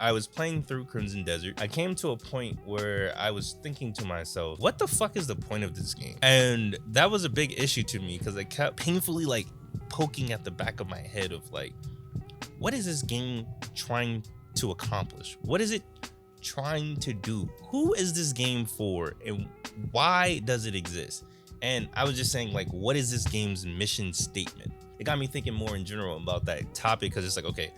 I was playing through Crimson Desert. I came to a point where I was thinking to myself, what the fuck is the point of this game? And that was a big issue to me because I kept painfully like poking at the back of my head of like, what is this game trying to accomplish? What is it trying to do? Who is this game for? And why does it exist? And I was just saying, like, what is this game's mission statement? It got me thinking more in general about that topic because it's like, okay,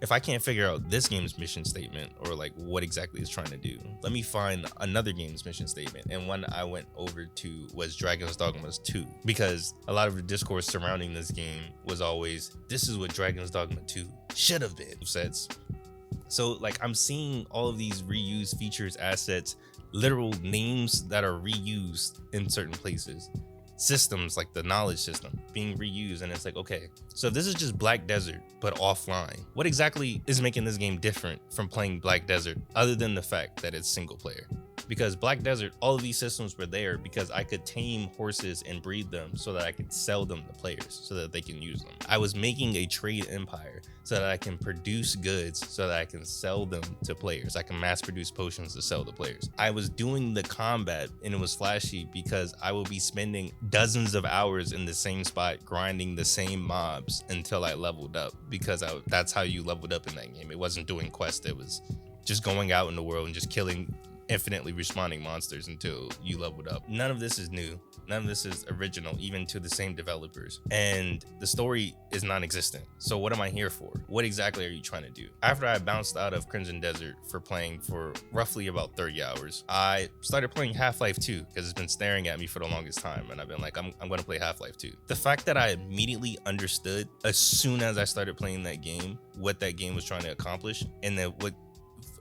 if I can't figure out this game's mission statement or like what exactly it's trying to do, let me find another game's mission statement. And one I went over to was Dragon's Dogma 2, because a lot of the discourse surrounding this game was always, this is what Dragon's Dogma 2 should have been. Sets. So like I'm seeing all of these reused features, assets, literal names that are reused in certain places. Systems like the knowledge system being reused, and it's like, okay, so this is just Black Desert but offline. What exactly is making this game different from playing Black Desert other than the fact that it's single player? Because Black Desert, all of these systems were there because I could tame horses and breed them so that I could sell them to players so that they can use them. I was making a trade empire so that I can produce goods so that I can sell them to players. I can mass produce potions to sell to players. I was doing the combat and it was flashy because I would be spending dozens of hours in the same spot grinding the same mobs until I leveled up, because that's how you leveled up in that game. It wasn't doing quests, it was just going out in the world and just killing infinitely respawning monsters until you leveled up. None of this is new. None of this is original, even to the same developers. And the story is non-existent. So what am I here for? What exactly are you trying to do? After I bounced out of Crimson Desert for playing for roughly about 30 hours, I started playing Half-Life 2 because it's been staring at me for the longest time. And I've been like, I'm going to play Half-Life 2. The fact that I immediately understood as soon as I started playing that game, what that game was trying to accomplish, and that what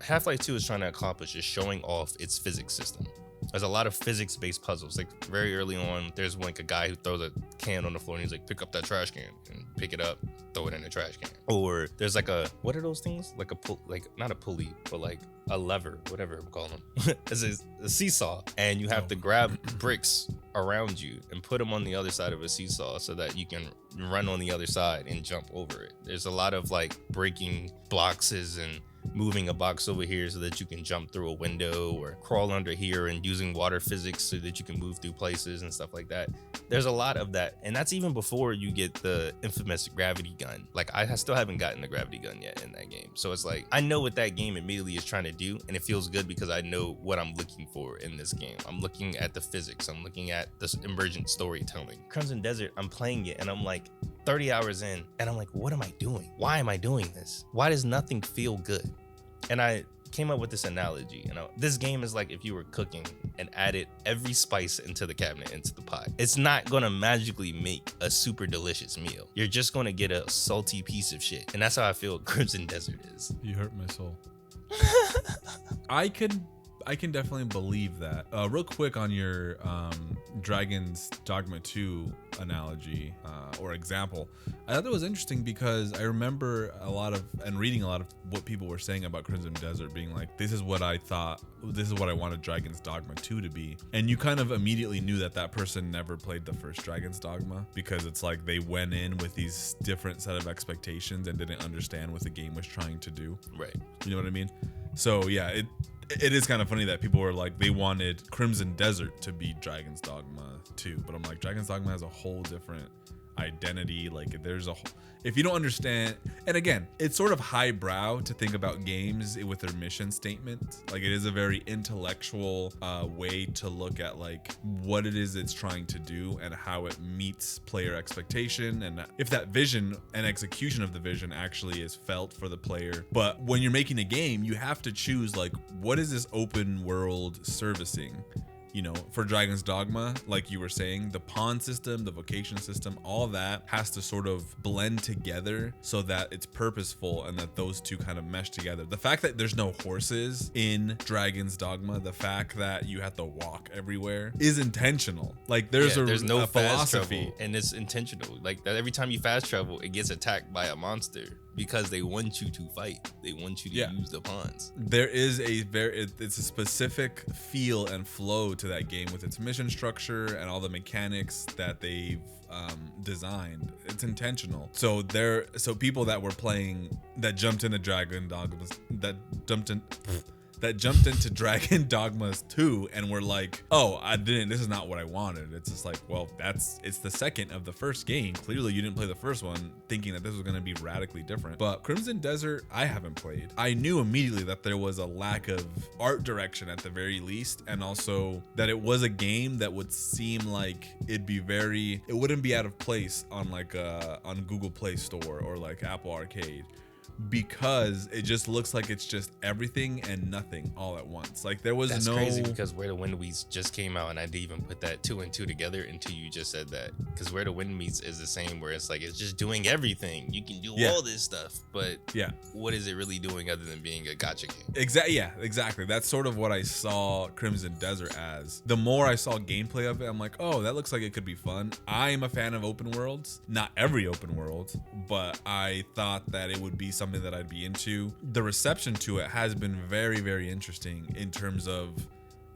Half-Life 2 is trying to accomplish is showing off its physics system. There's a lot of physics-based puzzles. Like very early on, there's like a guy who throws a can on the floor and he's like, pick up that trash can, and pick it up, throw it in the trash can. Or there's like a, what are those things? Like a not a pulley, but like a lever, whatever I'm calling them. It's a seesaw, and you have to grab bricks around you and put them on the other side of a seesaw so that you can run on the other side and jump over it. There's a lot of like breaking boxes and moving a box over here so that you can jump through a window, or crawl under here and using water physics so that you can move through places and stuff like that. There's a lot of that, and that's even before you get the infamous gravity gun. Like I still haven't gotten the gravity gun yet in that game. So it's like, I know what that game immediately is trying to do, and it feels good because I know what I'm looking for in this game. I'm looking at the physics, I'm looking at this emergent storytelling. Crimson Desert, I'm playing it and I'm like 30 hours in and I'm like, what am I doing? Why am I doing this? Why does nothing feel good? And I came up with this analogy. You know, this game is like if you were cooking and added every spice into the cabinet, into the pot. It's not gonna magically make a super delicious meal. You're just gonna get a salty piece of shit. And that's how I feel Crimson Desert is. You hurt my soul. I can definitely believe that. Real quick on your Dragon's Dogma 2 analogy or example, I thought that was interesting because I remember reading a lot of what people were saying about Crimson Desert, being like, this is what I thought, this is what I wanted Dragon's Dogma 2 to be. And you kind of immediately knew that person never played the first Dragon's Dogma, because it's like they went in with these different set of expectations and didn't understand what the game was trying to do. Right. You know what I mean? So yeah, it is kind of funny that people were like, they wanted Crimson Desert to be Dragon's Dogma 2, but I'm like, Dragon's Dogma has a whole different identity. Like there's if you don't understand, and again, it's sort of highbrow to think about games with their mission statement. Like it is a very intellectual way to look at like what it is it's trying to do and how it meets player expectation, and if that vision and execution of the vision actually is felt for the player. But when you're making a game, you have to choose like, what is this open world servicing? You know, for Dragon's Dogma, like you were saying, the pawn system, the vocation system, all that has to sort of blend together so that it's purposeful and that those two kind of mesh together. The fact that there's no horses in Dragon's Dogma, the fact that you have to walk everywhere is intentional. Like there's no a fast philosophy, travel, and it's intentional. Like that every time you fast travel, it gets attacked by a monster. because they want you to fight. They want you to use the pawns. There is it's a specific feel and flow to that game with its mission structure and all the mechanics that they've designed. It's intentional. So people that were playing that jumped into Dragon Dogmas 2 and were like, oh, this is not what I wanted. It's just like, well, it's the second of the first game. Clearly you didn't play the first one thinking that this was going to be radically different. But Crimson Desert, I haven't played. I knew immediately that there was a lack of art direction at the very least, and also that it was a game that would seem like it wouldn't be out of place on on Google Play Store or like Apple Arcade, because it just looks like it's just everything and nothing all at once. Like that's crazy, because Where the Wind Meets just came out and I didn't even put that 2 and 2 together until you just said that. Because Where the Wind Meets is the same, where it's like it's just doing everything. You can do all this stuff, but what is it really doing other than being a gacha game? Exactly. That's sort of what I saw Crimson Desert as. The more I saw gameplay of it, I'm like, oh, that looks like it could be fun. I am a fan of open worlds. Not every open world, but I thought that it would be something that I'd be into. The reception to it has been very, very interesting in terms of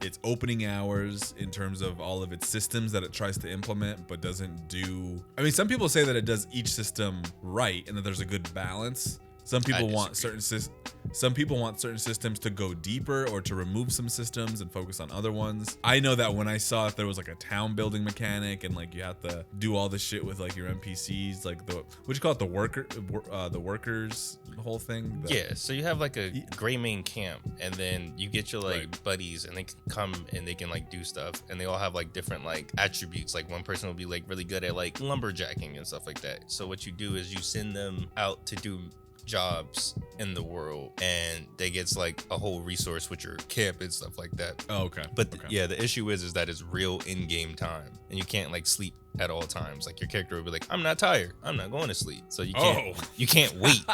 its opening hours, in terms of all of its systems that it tries to implement but doesn't do. I mean, some people say that it does each system right and that there's a good balance. Some people want certain systems to go deeper or to remove some systems and focus on other ones. I know that when I saw if there was like a town building mechanic and like you have to do all this shit with like your NPCs, like what you call it, the workers whole thing. So you have like a gray main camp, and then you get your buddies, and they can come and they can like do stuff, and they all have like different like attributes. Like one person will be like really good at like lumberjacking and stuff like that. So what you do is you send them out to do jobs in the world, and they get like a whole resource with your camp and stuff like that. Oh, okay. But the issue is that it's real in-game time, and you can't like sleep at all times. Like your character will be like, I'm not tired, I'm not going to sleep, so you can't wait.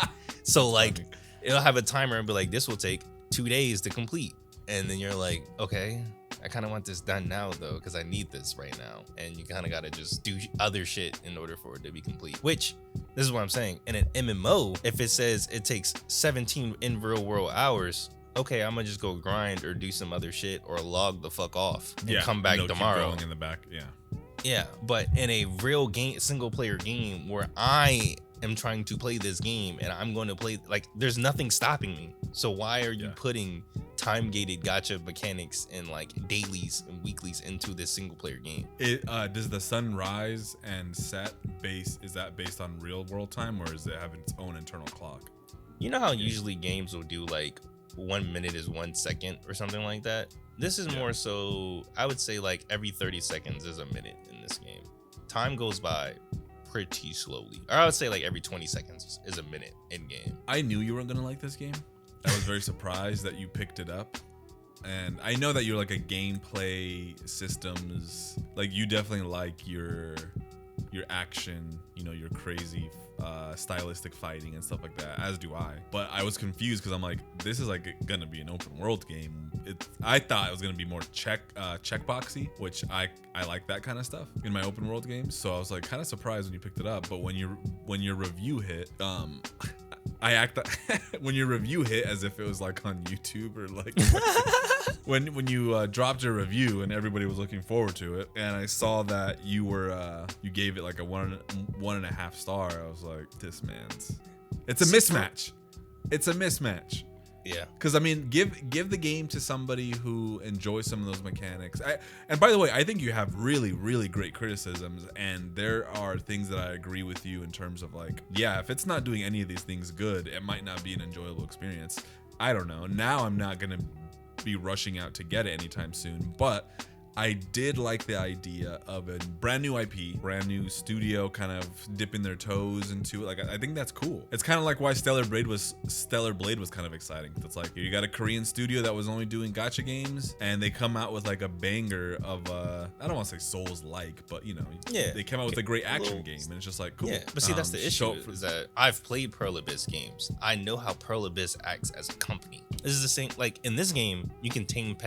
So like it'll have a timer and be like, this will take 2 days to complete, and then you're like, okay, I kind of want this done now though, because I need this right now. And you kind of got to just do other shit in order for it to be complete, which this is what I'm saying. In an MMO, if it says it takes 17 in real world hours, okay, I'm gonna just go grind or do some other shit or log the fuck off and come back tomorrow. Keep going in the back. Yeah, but in a real game, single player game where I am trying to play this game and I'm going to play, like, there's nothing stopping me. So why are you putting time gated gacha mechanics and like dailies and weeklies into this single player game? Does the sun rise and set is that based on real world time, or is it having its own internal clock? You know how usually games will do like 1 minute is 1 second or something like that? This is more so, I would say like every 30 seconds is a minute in this game. Time goes by pretty slowly. Or I would say like every 20 seconds is a minute in game. I knew you weren't gonna like this game. I was very surprised that you picked it up. And I know that you're like a gameplay systems, like you definitely like your action, you know, your crazy stylistic fighting and stuff like that, as do I. But I was confused because I'm like, this is like gonna be an open world game. I thought it was gonna be more checkboxy, which I like that kind of stuff in my open world games. So I was like kind of surprised when you picked it up. But when your review hit, when your review hit as if it was like on YouTube or like when you dropped your review and everybody was looking forward to it, and I saw that you gave it like a 1.5 star. I was like, it's a mismatch. It's a mismatch. Yeah. Because I mean, give the game to somebody who enjoys some of those mechanics. And by the way, I think you have really, really great criticisms, and there are things that I agree with you in terms of like, yeah, if it's not doing any of these things good, it might not be an enjoyable experience. I don't know. Now I'm not gonna be rushing out to get it anytime soon, but I did like the idea of a brand new IP, brand new studio kind of dipping their toes into it. Like, I think that's cool. It's kind of like why Stellar Blade was kind of exciting. It's like you got a Korean studio that was only doing gacha games, and they come out with like a banger of I don't want to say Souls-like, but you know, they came out with a great action game, and it's just like cool. Yeah, but see, that's the issue is that I've played Pearl Abyss games. I know how Pearl Abyss acts as a company. This is the same. Like in this game, you can tame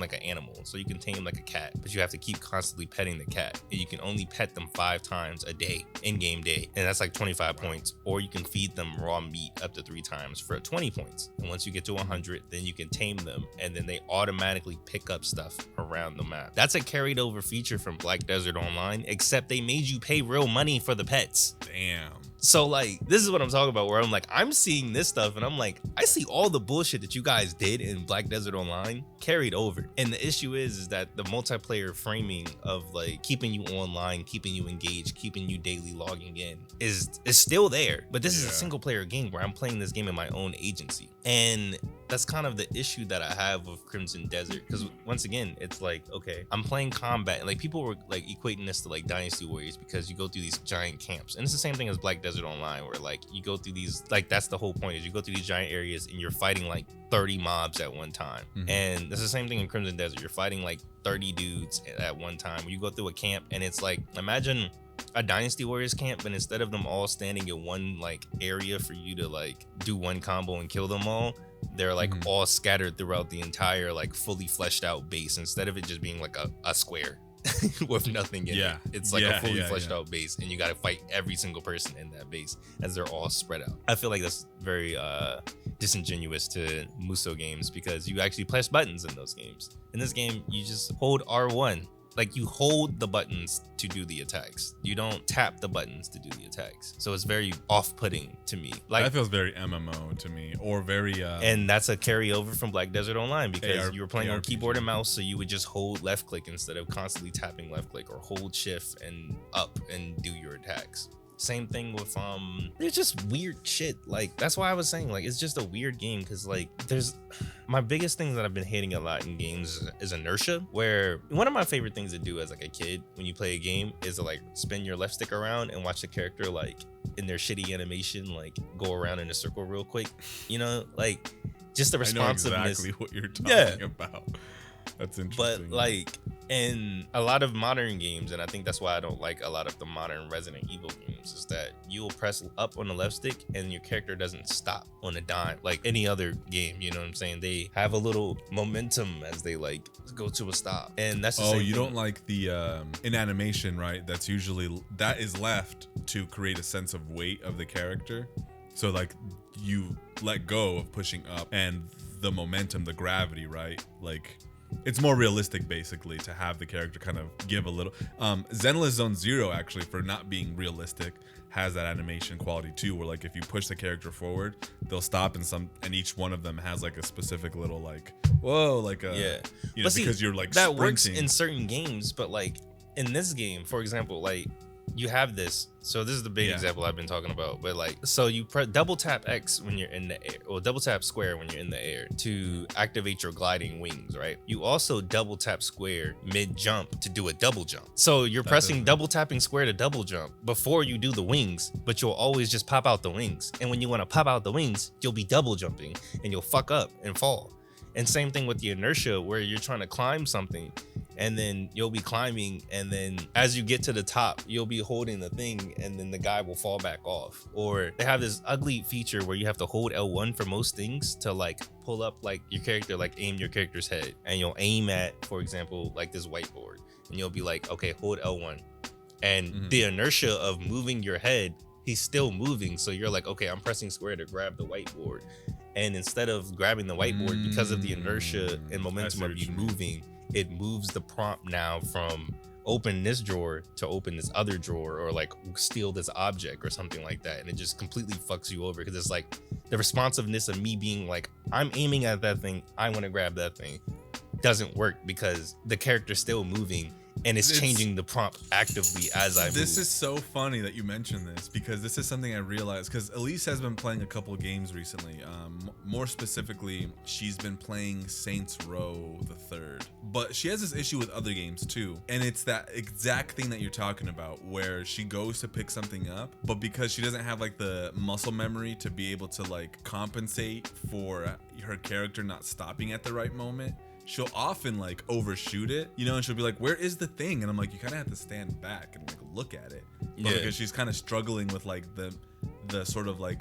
like an animal, so you can tame like a cat, but you have to keep constantly petting the cat. And you can only pet them 5 times a day, in-game day. And that's like 25 points. Or you can feed them raw meat up to 3 times for 20 points. And once you get to 100, then you can tame them. And then they automatically pick up stuff around the map. That's a carried over feature from Black Desert Online, except they made you pay real money for the pets. Damn. So like, this is what I'm talking about, where I'm like, I'm seeing this stuff and I'm like, I see all the bullshit that you guys did in Black Desert Online carried over. And the issue is that the multiplayer framing of like keeping you online, keeping you engaged, keeping you daily logging in is still there. But this is a single player game where I'm playing this game in my own agency. And that's kind of the issue that I have with Crimson Desert, because once again, it's like, okay, I'm playing combat, and like people were like equating this to like Dynasty Warriors because you go through these giant camps, and it's the same thing as Black Desert Online, where like you go through these, like that's the whole point, is you go through these giant areas and you're fighting like 30 mobs at one time. And it's the same thing in Crimson Desert. You're fighting like 30 dudes at one time. You go through a camp and it's like, imagine a Dynasty Warriors camp, but instead of them all standing in one like area for you to like do one combo and kill them all, they're like all scattered throughout the entire like fully fleshed out base, instead of it just being like a square with nothing in it. It's like a fully fleshed out base, and you got to fight every single person in that base as they're all spread out. I feel like that's very disingenuous to Muso games, because you actually press buttons in those games. In this game, you just hold R1. Like, you hold the buttons to do the attacks. You don't tap the buttons to do the attacks. So it's very off-putting to me. Like, that feels very MMO to me, or very and that's a carryover from Black Desert Online, because you were playing on keyboard and mouse, so you would just hold left click instead of constantly tapping left click, or hold shift and up and do your attacks. Same thing with there's just weird shit. Like, that's why I was saying, like, it's just a weird game, because like there's my biggest thing that I've been hating a lot in games is inertia, where one of my favorite things to do as like a kid when you play a game is to like spin your left stick around and watch the character like in their shitty animation like go around in a circle real quick, you know, like just the responsiveness. I know exactly what you're talking about. That's interesting. But like in a lot of modern games, and I think that's why I don't like a lot of the modern Resident Evil games, is that you'll press up on the left stick and your character doesn't stop on a dime like any other game, you know what I'm saying? They have a little momentum as they like go to a stop. And that's the same you thing. don't like the in animation, right? That's usually, that is left to create a sense of weight of the character. So like you let go of pushing up and the momentum, the gravity, right? Like, it's more realistic basically to have the character kind of give a little. Zenless Zone Zero, actually, for not being realistic, has that animation quality too, where like if you push the character forward, they'll stop, and each one of them has like a specific little like, whoa, like a, you know, but see, because you're like that sprinting. works in certain games, but like in this game, for example, like you have this. So this is the big example I've been talking about. But like, so you press double tap X when you're in the air, or double tap square when you're in the air to activate your gliding wings, right? You also double tap square mid jump to do a double jump. So you're pressing double tapping square to double jump before you do the wings, but you'll always just pop out the wings. And when you want to pop out the wings, you'll be double jumping and you'll fuck up and fall. And same thing with the inertia, where you're trying to climb something and then you'll be climbing, and then as you get to the top, you'll be holding the thing and then the guy will fall back off. Or they have this ugly feature where you have to hold L1 for most things to like pull up like your character, like aim your character's head, and you'll aim at, for example, like this whiteboard, and you'll be like, okay, hold L1. And the inertia of moving your head, he's still moving. So you're like, okay, I'm pressing square to grab the whiteboard. And instead of grabbing the whiteboard, because of the inertia and momentum of you moving, it moves the prompt now from open this drawer to open this other drawer, or like steal this object or something like that. And it just completely fucks you over, because it's like the responsiveness of me being like, I'm aiming at that thing, I want to grab that thing, doesn't work because the character's still moving. And it's changing the prompt actively as I move. This is so funny that you mentioned this, because this is something I realized, because Elise has been playing a couple of games recently. More specifically, she's been playing Saints Row the Third. But she has this issue with other games too. And it's that exact thing that you're talking about, where she goes to pick something up, but because she doesn't have like the muscle memory to be able to like compensate for her character not stopping at the right moment, she'll often like overshoot it, you know, and she'll be like, where is the thing? And I'm like, you kind of have to stand back and like look at it. But because she's kind of struggling with like the sort of like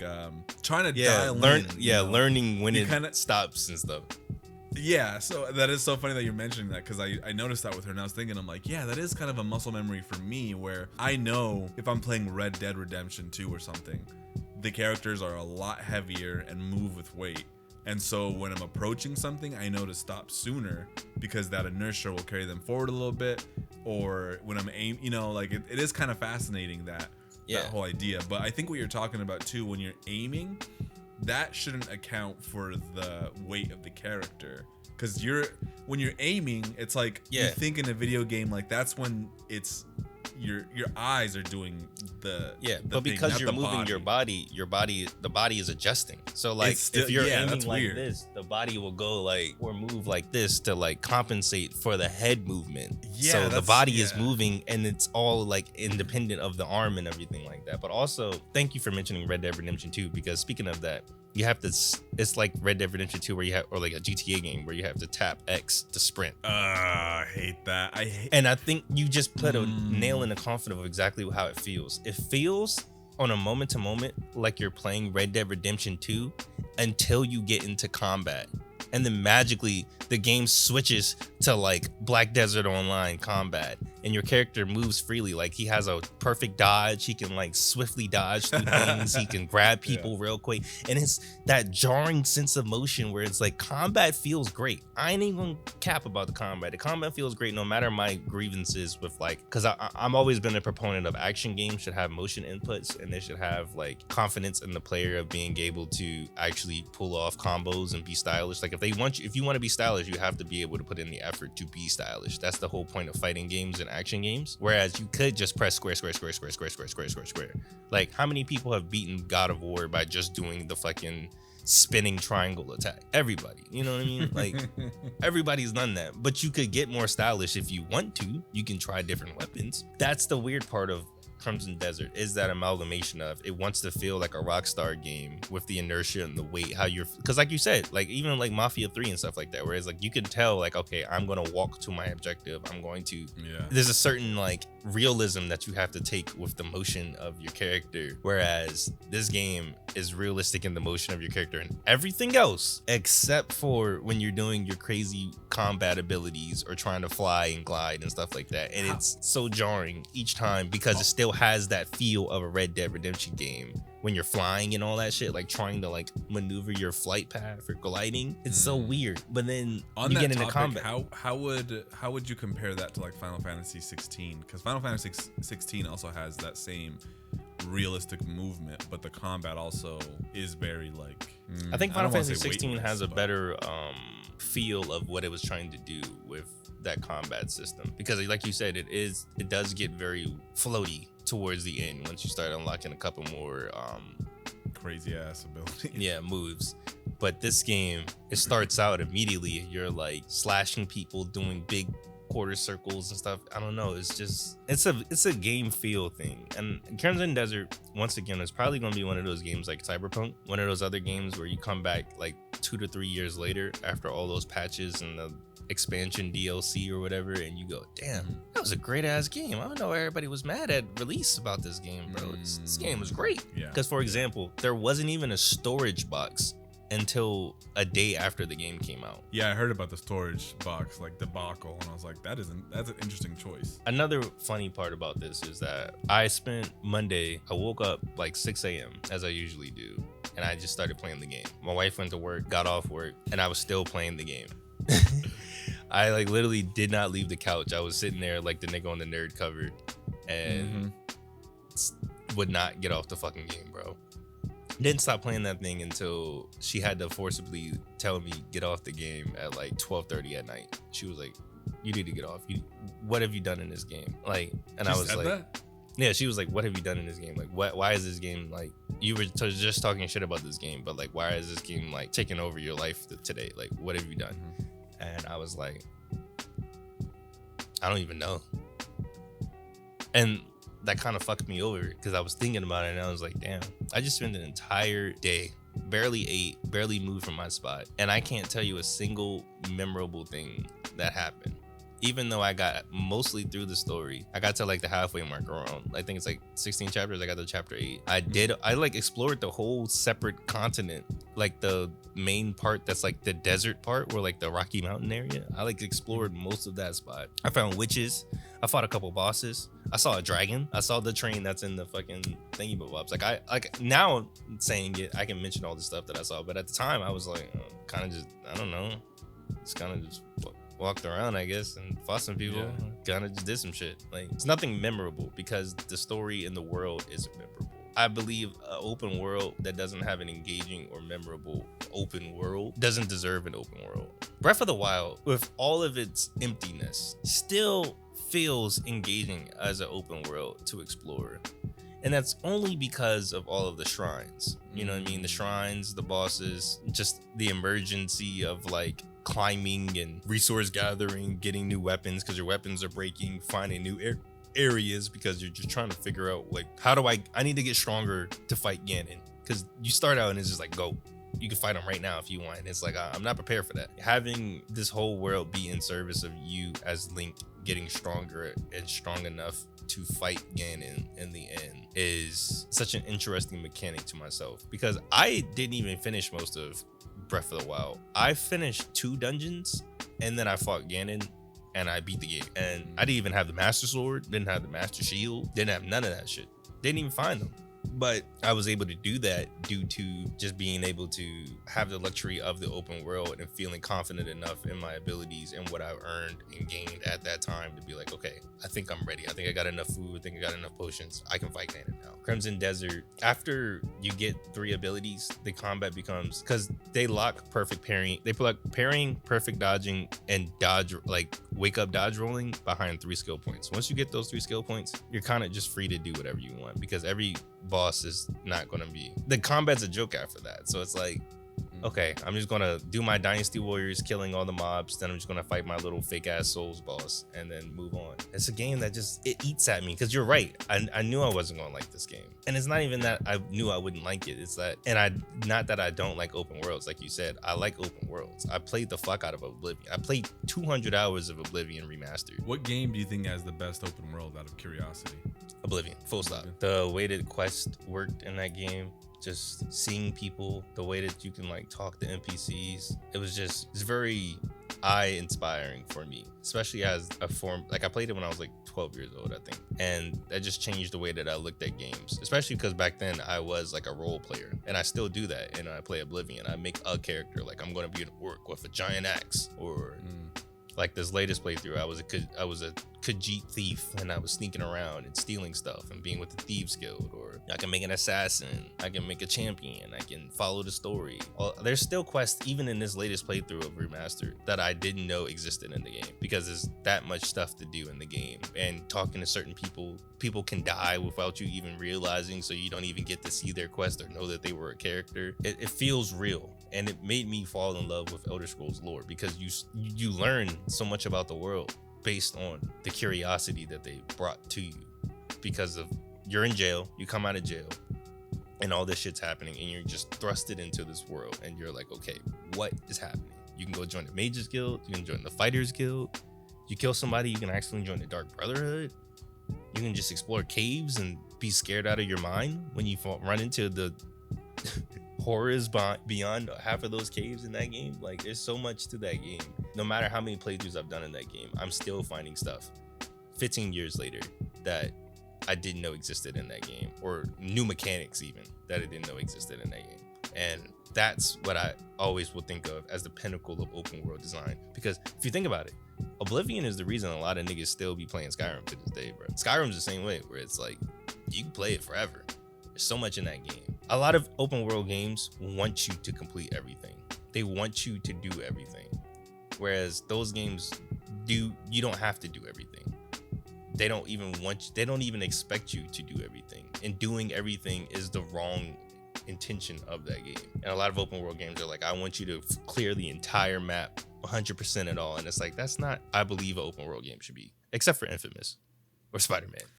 trying to dial in, learning when it stops and stuff. Yeah, so that is so funny that you're mentioning that, because I noticed that with her and I was thinking, I'm like, yeah, that is kind of a muscle memory for me, where I know if I'm playing Red Dead Redemption 2 or something, the characters are a lot heavier and move with weight. And so when I'm approaching something, I know to stop sooner, because that inertia will carry them forward a little bit. Or when I'm like it is kind of fascinating that whole idea. But I think what you're talking about too, when you're aiming, that shouldn't account for the weight of the character, because when you're aiming, it's like you think in a video game, like that's when it's your eyes are doing the but thing, because not you're the moving body. the body is adjusting. So like if you're aiming like weird. this, the body will go like or move like this to like compensate for the head movement. So the body is moving, and it's all like independent of the arm and everything like that. But also, thank you for mentioning Red Dead Redemption 2, because speaking of that, you have to, it's like Red Dead Redemption 2 where you have, or like a GTA game where you have to tap X to sprint. I hate that. And I think you just put a nail in the coffin of exactly how it feels. It feels on a moment to moment like you're playing Red Dead Redemption 2 until you get into combat. And then magically the game switches to like Black Desert Online combat, and your character moves freely. Like he has a perfect dodge. He can like swiftly dodge through things. He can grab people real quick. And it's that jarring sense of motion where it's like combat feels great. I ain't even gonna cap about the combat. The combat feels great no matter my grievances with like, because I'm always been a proponent of action games should have motion inputs, and they should have like confidence in the player of being able to actually pull off combos and be stylish. Like if you want to be stylish, you have to be able to put in the effort to be stylish. That's the whole point of fighting games and action games. Whereas you could just press square. Like how many people have beaten God of War by just doing the fucking spinning triangle attack? Everybody, you know what I mean? Like everybody's done that. But you could get more stylish if you want to. You can try different weapons. That's the weird part of Crimson Desert, is that amalgamation of it wants to feel like a Rockstar game with the inertia and the weight, how you're, because like you said, like even like Mafia 3 and stuff like that, where it's like you can tell like, okay, I'm gonna walk to my objective, I'm going to there's a certain like realism that you have to take with the motion of your character, whereas this game is realistic in the motion of your character and everything else except for when you're doing your crazy combat abilities or trying to fly and glide and stuff like that. And it's so jarring each time because it still has that feel of a Red Dead Redemption game when you're flying and all that shit, like trying to like maneuver your flight path or gliding. It's so weird. But then on you that get into topic, combat. how would you compare that to like Final Fantasy 16? Because Final Fantasy 16 also has that same realistic movement, but the combat also is very like I think Final Fantasy 16 has a better feel of what it was trying to do with that combat system, because like you said, it does get very floaty towards the end once you start unlocking a couple more crazy ass abilities. Moves. But this game, it starts out immediately you're like slashing people, doing big quarter circles and stuff. I don't know, it's a game feel thing. And Crimson Desert, once again, is probably gonna be one of those games like Cyberpunk, one of those other games where you come back like 2 to 3 years later after all those patches and the expansion DLC or whatever, and you go, damn, that was a great ass game. I don't know why everybody was mad at release about this game, bro. This game was great. Because for example, there wasn't even a storage box until a day after the game came out. I heard about the storage box like debacle, and I was like, that's an interesting choice. Another funny part about this is that I spent Monday, I woke up like 6 a.m. as I usually do, and I just started playing the game. My wife went to work, got off work, and I was still playing the game. I like literally did not leave the couch. I was sitting there like the nigga on the nerd cover and would not get off the fucking game, bro. Didn't stop playing that thing until she had to forcibly tell me get off the game at like 12:30 at night. She was like, you need to get off. What have you done in this game? Like, and I was like, that? Yeah, she was like, what have you done in this game? Like, why is this game like, you were just talking shit about this game, but like, why is this game like taking over your life today? Like, what have you done? And I was like, I don't even know. And that kind of fucked me over because I was thinking about it and I was like, damn, I just spent an entire day, barely ate, barely moved from my spot. And I can't tell you a single memorable thing that happened. even though I got mostly through the story, I got to like the halfway mark around, I think it's like 16 chapters. I got to chapter 8. I like explored the whole separate continent, like the main part that's like the desert part where like the Rocky Mountain area. I like explored most of that spot. I found witches. I fought a couple bosses. I saw a dragon. I saw the train that's in the fucking thingy bobs. Like now saying it, I can mention all the stuff that I saw, but at the time I was like, kind of just, I don't know, just kind of just walked around, I guess, and fought some people. Kind of just did some shit. Like, it's nothing memorable because the story in the world isn't memorable. I believe an open world that doesn't have an engaging or memorable open world doesn't deserve an open world. Breath of the Wild, with all of its emptiness, still feels engaging as an open world to explore. And that's only because of all of the shrines. You know what I mean? The shrines, the bosses, just the emergency of like climbing and resource gathering, getting new weapons because your weapons are breaking, finding new areas because you're just trying to figure out like, how do I need to get stronger to fight Ganon? Because you start out and it's just like, go. You can fight him right now if you want. And it's like, I'm not prepared for that. Having this whole world be in service of you as Link getting stronger and strong enough to fight Ganon in the end is such an interesting mechanic to myself, because I didn't even finish most of Breath of the Wild. I finished 2 dungeons and then I fought Ganon and I beat the game. And I didn't even have the Master Sword, didn't have the Master Shield, didn't have none of that shit. Didn't even find them. But I was able to do that due to just being able to have the luxury of the open world and feeling confident enough in my abilities and what I earned and gained at that time to be like, okay, I think I'm ready. I think I got enough food. I think I got enough potions. I can fight Ganon now. Crimson Desert, after you get 3 abilities, the combat becomes, because they lock perfect parrying. They put like parrying, perfect dodging, and dodge, like wake up dodge rolling behind 3 skill points. Once you get those 3 skill points, you're kind of just free to do whatever you want, because every boss is not going to be, the combat's a joke after that. So it's like, okay, I'm just gonna do my Dynasty Warriors, killing all the mobs, then I'm just gonna fight my little fake ass Souls boss and then move on. It's a game that just, it eats at me, because you're right, I knew I wasn't gonna like this game. And it's not even that I knew I wouldn't like it, it's that, and not that I don't like open worlds. Like you said, I like open worlds. I played the fuck out of Oblivion. I played 200 hours of Oblivion remastered. What game do you think has the best open world out of curiosity? Oblivion, full stop. The way that quest worked in that game, just seeing people, the way that you can like talk to NPCs, it's very eye inspiring for me, especially as a form, like I played it when I was like 12 years old, I think, and that just changed the way that I looked at games, especially because back then I was like a role player, and I still do that. And I play Oblivion, I make a character, like I'm going to be an orc with a giant axe, or like this latest playthrough, I was a Khajiit thief, and I was sneaking around and stealing stuff and being with the Thieves Guild. Or I can make an assassin, I can make a champion, I can follow the story. Well, there's still quests even in this latest playthrough of Remastered that I didn't know existed in the game, because there's that much stuff to do in the game. And talking to certain people can die without you even realizing, so you don't even get to see their quest or know that they were a character. It feels real. And it made me fall in love with Elder Scrolls lore, because you learn so much about the world based on the curiosity that they brought to you. Because of, you're in jail, you come out of jail, and all this shit's happening, and you're just thrusted into this world, and you're like, okay, what is happening? You can go join the Mages Guild, you can join the Fighters Guild, you kill somebody, you can actually join the Dark Brotherhood, you can just explore caves and be scared out of your mind when you run into the horrors beyond half of those caves in that game. Like, there's so much to that game. No matter how many playthroughs I've done in that game, I'm still finding stuff 15 years later that I didn't know existed in that game, or new mechanics even that I didn't know existed in that game. And that's what I always will think of as the pinnacle of open world design. Because if you think about it, Oblivion is the reason a lot of niggas still be playing Skyrim to this day, bro. Skyrim's the same way, where it's like, you can play it forever. There's so much in that game. A lot of open world games want you to complete everything. They want you to do everything. Whereas those games you don't have to do everything. They don't even expect you to do everything. And doing everything is the wrong intention of that game. And a lot of open world games are like, I want you to clear the entire map 100% at all. And it's like, that's not, I believe, an open world game should be, except for Infamous or Spider-Man.